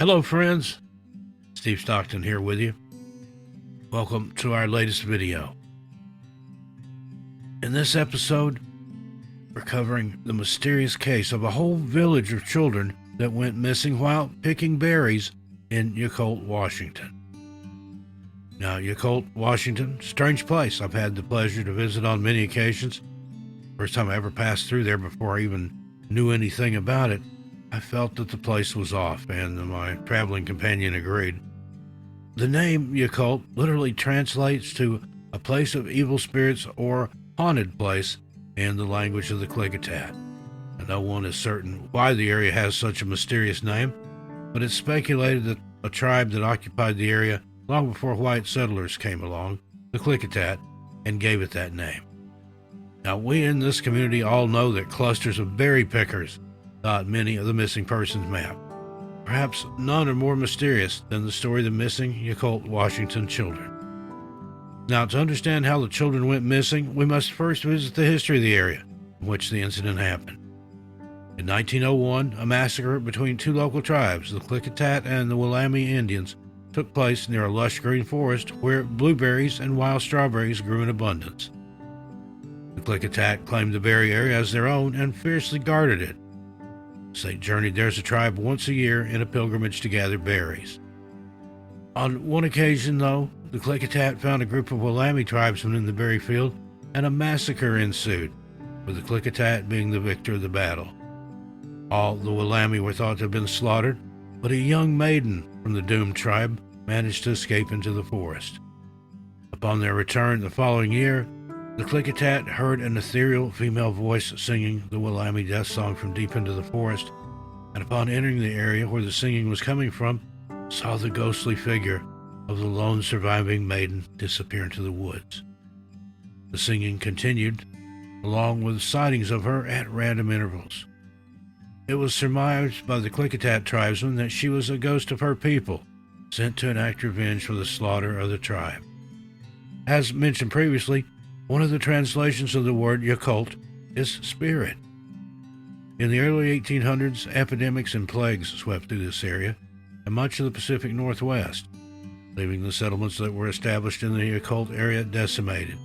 Hello friends, Steve Stockton here with you. Welcome to our latest video. In this episode, we're covering the mysterious case of a whole village of children that went missing while picking berries in Yacolt, Washington. Now, Yacolt, Washington, strange place I've had the pleasure to visit on many occasions. First time I ever passed through there before I even knew anything about it, I felt that the place was off, and my traveling companion agreed. The name Yacolt literally translates to a place of evil spirits or haunted place in the language of the Klickitat. No one is certain why the area has such a mysterious name, but it's speculated that a tribe that occupied the area long before white settlers came along, the Klickitat, and gave it that name. Now, we in this community all know that clusters of berry pickers dot many of the missing persons map. Perhaps none are more mysterious than the story of the missing Yacolt, Washington children. Now, to understand how the children went missing, we must first visit the history of the area in which the incident happened. In 1901, a massacre between two local tribes, the Klickitat and the Willamette Indians, took place near a lush green forest where blueberries and wild strawberries grew in abundance. The Klickitat claimed the berry area as their own and fiercely guarded it. They journeyed there as a tribe once a year in a pilgrimage to gather berries. On one occasion, though, the Klickitat found a group of Willamette tribesmen in the berry field, and a massacre ensued, with the Klickitat being the victor of the battle. All the Willamette were thought to have been slaughtered, but a young maiden from the doomed tribe managed to escape into the forest. Upon their return the following year, the Klickitat heard an ethereal female voice singing the Willamette death song from deep into the forest, and upon entering the area where the singing was coming from, saw the ghostly figure of the lone surviving maiden disappear into the woods. The singing continued, along with sightings of her at random intervals. It was surmised by the Klickitat tribesmen that she was a ghost of her people, sent to enact revenge for the slaughter of the tribe. As mentioned previously, one of the translations of the word Yacolt is spirit. In the early 1800s, epidemics and plagues swept through this area and much of the Pacific Northwest, leaving the settlements that were established in the Yacolt area decimated.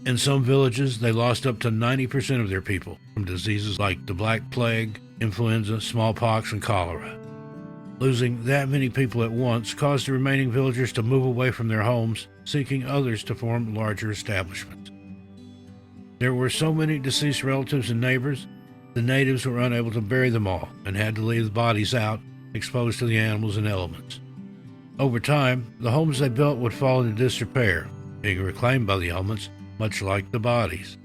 In some villages, they lost up to 90% of their people from diseases like the Black Plague, influenza, smallpox, and cholera. Losing that many people at once caused the remaining villagers to move away from their homes, seeking others to form larger establishments. There were so many deceased relatives and neighbors, the natives were unable to bury them all and had to leave the bodies out, exposed to the animals and elements. Over time, the homes they built would fall into disrepair, being reclaimed by the elements, much like the bodies.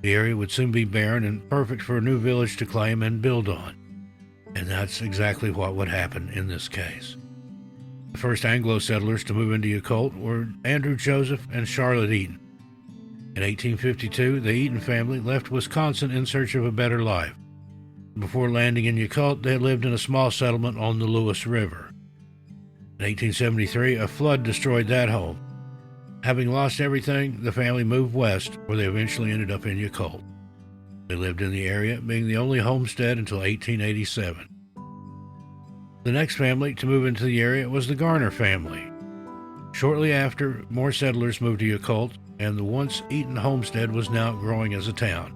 The area would soon be barren and perfect for a new village to claim and build on. And that's exactly what would happen in this case. The first Anglo settlers to move into Yacolt were Andrew Joseph and Charlotte Eaton. In 1852, the Eaton family left Wisconsin in search of a better life. Before landing in Yacolt, they had lived in a small settlement on the Lewis River. In 1873, a flood destroyed that home. Having lost everything, the family moved west, where they eventually ended up in Yacolt. They lived in the area, being the only homestead until 1887. The next family to move into the area was the Garner family. Shortly after, more settlers moved to Yacolt, and the once Eaton homestead was now growing as a town.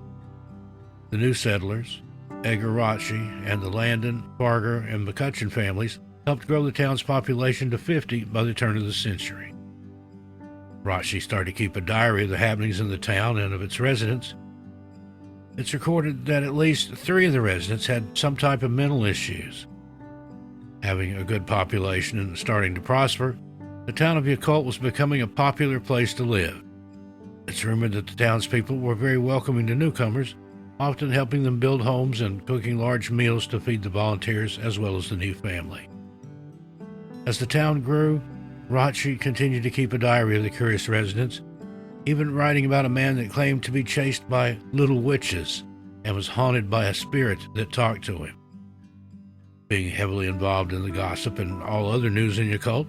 The new settlers, Edgar Rotche, and the Landon, Barger, and McCutcheon families helped grow the town's population to 50 by the turn of the century. Rotche started to keep a diary of the happenings in the town and of its residents. It's recorded that at least 3 of the residents had some type of mental issues. Having a good population and starting to prosper, the town of Yacolt was becoming a popular place to live. It's rumored that the townspeople were very welcoming to newcomers, often helping them build homes and cooking large meals to feed the volunteers as well as the new family. As the town grew, Rotche continued to keep a diary of the curious residents, even writing about a man that claimed to be chased by little witches and was haunted by a spirit that talked to him. Being heavily involved in the gossip and all other news in Yacolt,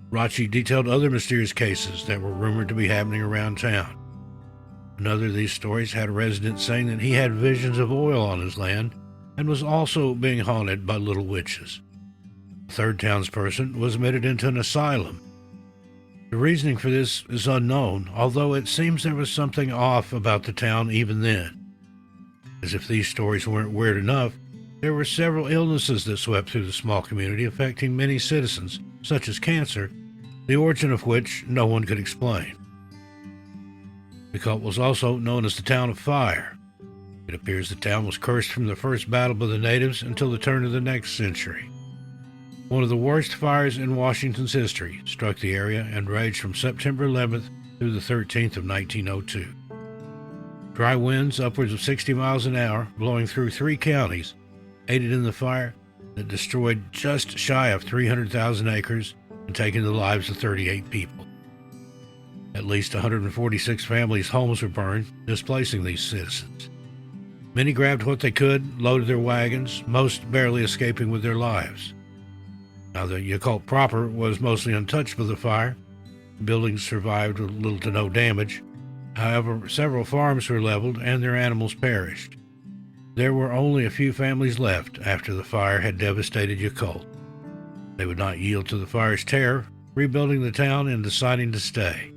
Rotche detailed other mysterious cases that were rumored to be happening around town. Another of these stories had a resident saying that he had visions of oil on his land and was also being haunted by little witches. A third townsperson was admitted into an asylum. The reasoning for this is unknown, although it seems there was something off about the town even then. As if these stories weren't weird enough, there were several illnesses that swept through the small community, affecting many citizens, such as cancer, the origin of which no one could explain. Yacolt was also known as the Town of Fire. It appears the town was cursed from the first battle by the natives until the turn of the next century. One of the worst fires in Washington's history struck the area and raged from September 11th through the 13th of 1902. Dry winds upwards of 60 miles an hour blowing through 3 counties aided in the fire that destroyed just shy of 300,000 acres and taken the lives of 38 people. At least 146 families' homes were burned, displacing these citizens. Many grabbed what they could, loaded their wagons, most barely escaping with their lives. Now, the Yacolt proper was mostly untouched by the fire. Buildings survived with little to no damage. However, several farms were leveled and their animals perished. There were only a few families left after the fire had devastated Yacolt. They would not yield to the fire's terror, rebuilding the town and deciding to stay.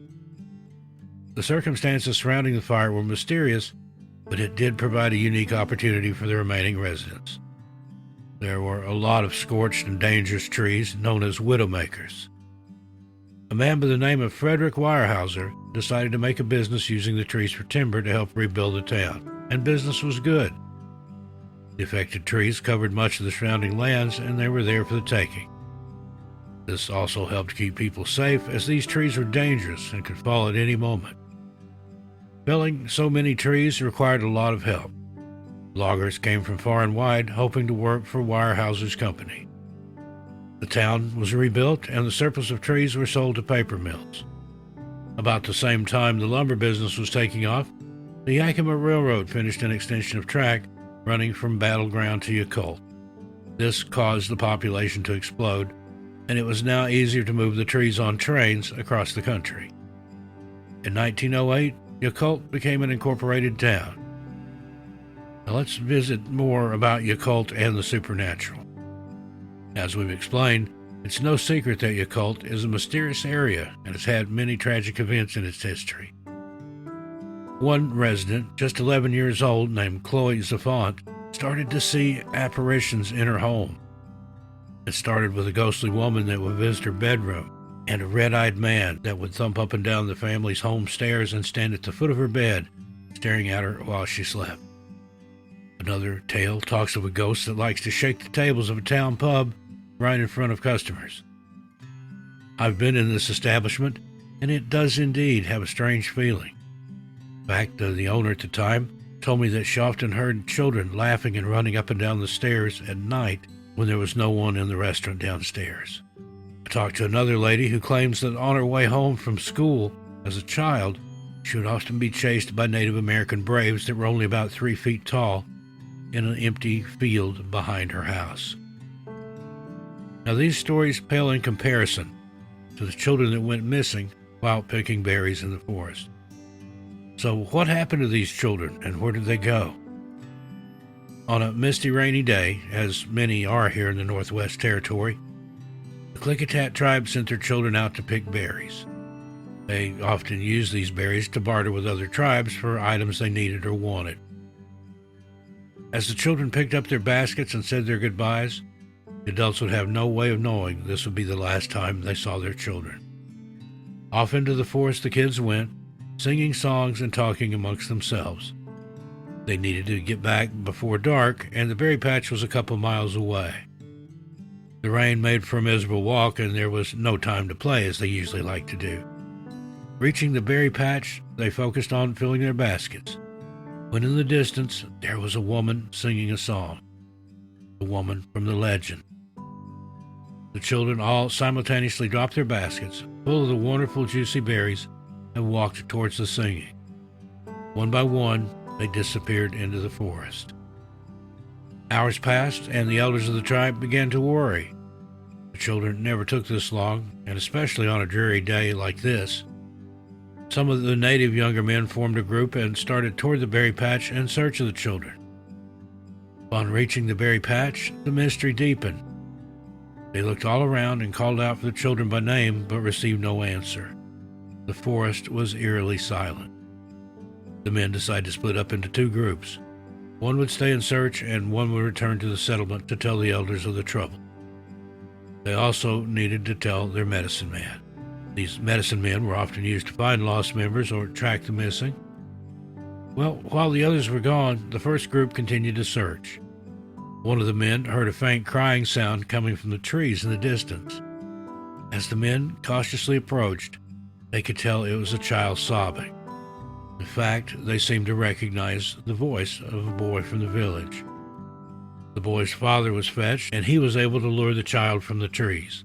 The circumstances surrounding the fire were mysterious, but it did provide a unique opportunity for the remaining residents. There were a lot of scorched and dangerous trees known as widowmakers. A man by the name of Frederick Weyerhaeuser decided to make a business using the trees for timber to help rebuild the town, and business was good. The affected trees covered much of the surrounding lands, and they were there for the taking. This also helped keep people safe, as these trees were dangerous and could fall at any moment. Felling so many trees required a lot of help. Loggers came from far and wide, hoping to work for Weyerhaeuser's company. The town was rebuilt, and the surplus of trees were sold to paper mills. About the same time the lumber business was taking off, the Yakima Railroad finished an extension of track running from Battleground to Yacolt. This caused the population to explode, and it was now easier to move the trees on trains across the country. In 1908, Yacolt became an incorporated town. Now let's visit more about Yacolt and the supernatural. As we've explained, it's no secret that Yacolt is a mysterious area and has had many tragic events in its history. One resident, just 11 years old, named Chloe Zafont, started to see apparitions in her home. It started with a ghostly woman that would visit her bedroom, and a red-eyed man that would thump up and down the family's home stairs and stand at the foot of her bed, staring at her while she slept. Another tale talks of a ghost that likes to shake the tables of a town pub right in front of customers. I've been in this establishment, and it does indeed have a strange feeling. In fact, the owner at the time told me that she often heard children laughing and running up and down the stairs at night when there was no one in the restaurant downstairs. I talked to another lady who claims that on her way home from school as a child, she would often be chased by Native American braves that were only about 3 feet tall in an empty field behind her house. Now, these stories pale in comparison to the children that went missing while picking berries in the forest. So what happened to these children, and where did they go? On a misty, rainy day, as many are here in the Northwest Territory, the Klickitat tribe sent their children out to pick berries. They often used these berries to barter with other tribes for items they needed or wanted. As the children picked up their baskets and said their goodbyes, the adults would have no way of knowing this would be the last time they saw their children. Off into the forest the kids went, singing songs and talking amongst themselves. They needed to get back before dark, and the berry patch was a couple miles away. The rain made for a miserable walk, and there was no time to play as they usually like to do. Reaching the berry patch, they focused on filling their baskets, when in the distance there was a woman singing a song, the woman from the legend. The children all simultaneously dropped their baskets, full of the wonderful juicy berries, and walked towards the singing. One by one, they disappeared into the forest. Hours passed, and the elders of the tribe began to worry. The children never took this long, and especially on a dreary day like this. Some of the native younger men formed a group and started toward the berry patch in search of the children. Upon reaching the berry patch, the mystery deepened. They looked all around and called out for the children by name, but received no answer. The forest was eerily silent. The men decided to split up into two groups. One would stay in search, and one would return to the settlement to tell the elders of the trouble. They also needed to tell their medicine man. These medicine men were often used to find lost members or track the missing. Well, while the others were gone, the first group continued to search. One of the men heard a faint crying sound coming from the trees in the distance. As the men cautiously approached, they could tell it was a child sobbing. In fact, they seemed to recognize the voice of a boy from the village. The boy's father was fetched, and he was able to lure the child from the trees.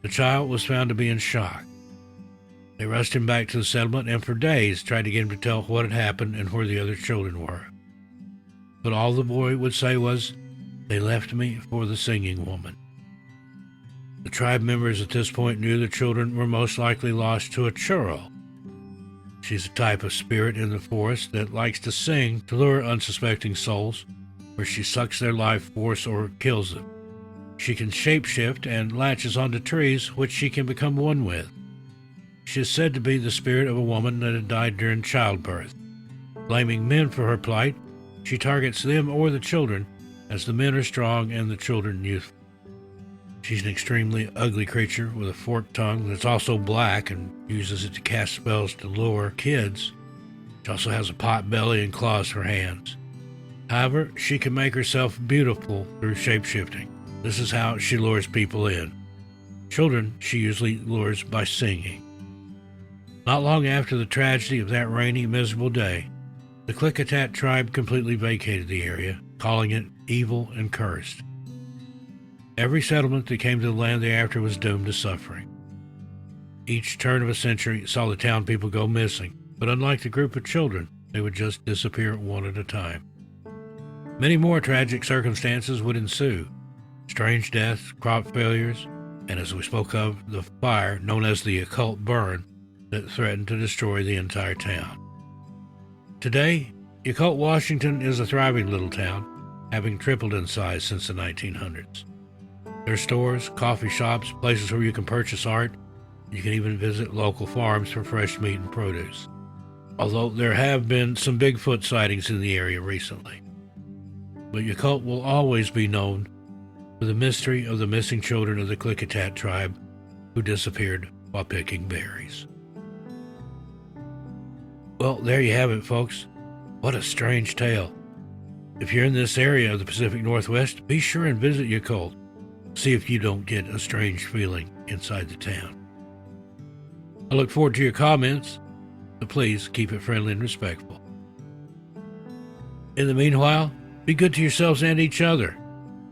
The child was found to be in shock. They rushed him back to the settlement and for days tried to get him to tell what had happened and where the other children were. But all the boy would say was, "They left me for the singing woman." The tribe members at this point knew the children were most likely lost to a churro. She's a type of spirit in the forest that likes to sing to lure unsuspecting souls, where she sucks their life force or kills them. She can shapeshift and latches onto trees, which she can become one with. She is said to be the spirit of a woman that had died during childbirth. Blaming men for her plight, she targets them or the children, as the men are strong and the children youthful. She's an extremely ugly creature with a forked tongue that's also black and uses it to cast spells to lure kids. She also has a pot belly and claws for hands. However, she can make herself beautiful through shapeshifting. This is how she lures people in. Children she usually lures by singing. Not long after the tragedy of that rainy, miserable day, the Klickitat tribe completely vacated the area, calling it evil and cursed. Every settlement that came to the land thereafter was doomed to suffering. Each turn of a century saw the town people go missing, but unlike the group of children, they would just disappear one at a time. Many more tragic circumstances would ensue. Strange deaths, crop failures, and as we spoke of, the fire known as the Yacolt burn that threatened to destroy the entire town. Today, Yacolt, Washington is a thriving little town, having tripled in size since the 1900s. There are stores, coffee shops, places where you can purchase art. You can even visit local farms for fresh meat and produce. Although there have been some Bigfoot sightings in the area recently. But Yacolt will always be known for the mystery of the missing children of the Klickitat tribe who disappeared while picking berries. Well, there you have it, folks. What a strange tale. If you're in this area of the Pacific Northwest, be sure and visit Yacolt. See if you don't get a strange feeling inside the town. I look forward to your comments, but please keep it friendly and respectful. In the meanwhile, be good to yourselves and each other,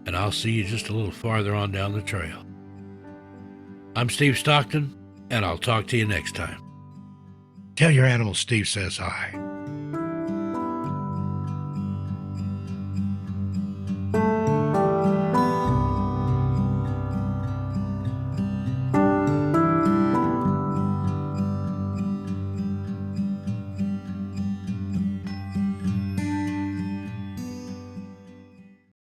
and I'll see you just a little farther on down the trail. I'm Steve Stockton, and I'll talk to you next time. Tell your animals Steve says hi.